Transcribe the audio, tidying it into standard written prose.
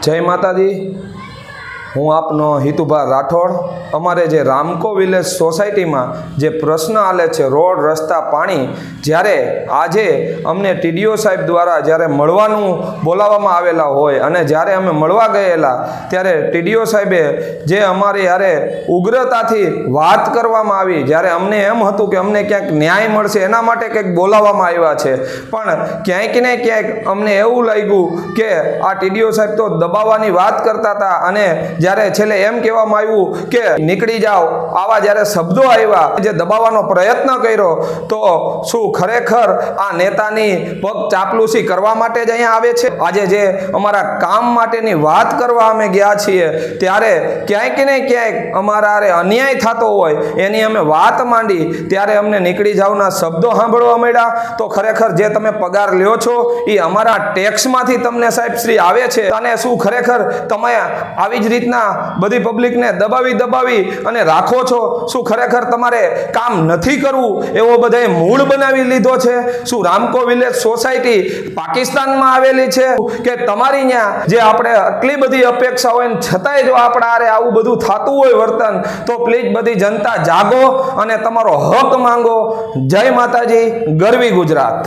जय माताजी। हूँ आपनो हितुभा राठौड़। अमारे जे रामको विलेज सोसायटी में जे प्रश्न आले छे रोड रस्ता पाणी, ज्यारे आजे अमने टीडीओ साहेब द्वारा ज्यारे मळवानुं बोलाववामां आवेला होय अने ज्यारे अमे मळवा गयेला त्यारे टीडीओ साहेबे जे अमारे यारे उग्रताथी वात करवामां आवी, ज्यारे अमने एम हतुं के अमने क्यांक न्याय मळशे एना माटे कंईक बोलाववामां आव्या छे, पण क्यांक ने क्यांक अमने एवुं लाग्युं के आ टीडीओ साहेब तो दबाववानी वात करता हता अने ज्यारे छेल्ले एम कहेवामां आव्युं के નીકળી જાઓ, આવા જ્યારે શબ્દો આવ્યા જે દબાવવાનો પ્રયત્ન કર્યો, તો શું ખરેખર આ નેતાની પગ ચાપલુસી કરવા માટે જ અહીંયા આવે છે? આજે જે અમારા કામ માટેની વાત કરવા અમે ગયા છીએ ત્યારે ક્યાંક ને ક્યાંક અમારા અન્યાય થતો હોય એની અમે વાત માંડી ત્યારે અમને નીકળી જાવના શબ્દો સાંભળવા મળ્યા। તો ખરેખર જે તમે પગાર લ્યો છો એ અમારા ટેક્સમાંથી તમને સાહેબ શ્રી આવે છે અને શું ખરેખર તમે આવી જ રીતના બધી પબ્લિકને દબાવી અને રાખો છો? શું ખરેખર તમારે કામ નથી કરવું એવો બધાએ મૂળ બનાવી લીધો છે? શું રામકો વિલેજ સોસાયટી પાકિસ્તાનમાં આવેલી છે કે તમારી ત્યાં જે આપણે આટલી બધી અપેક્ષા હોય છતાંય જો આપણા આરે આવું બધું થતું હોય વર્તન, તો પ્લીઝ બધી જનતા જાગો અને તમારો હક માંગો। જય માતાજી, ગરવી ગુજરાત।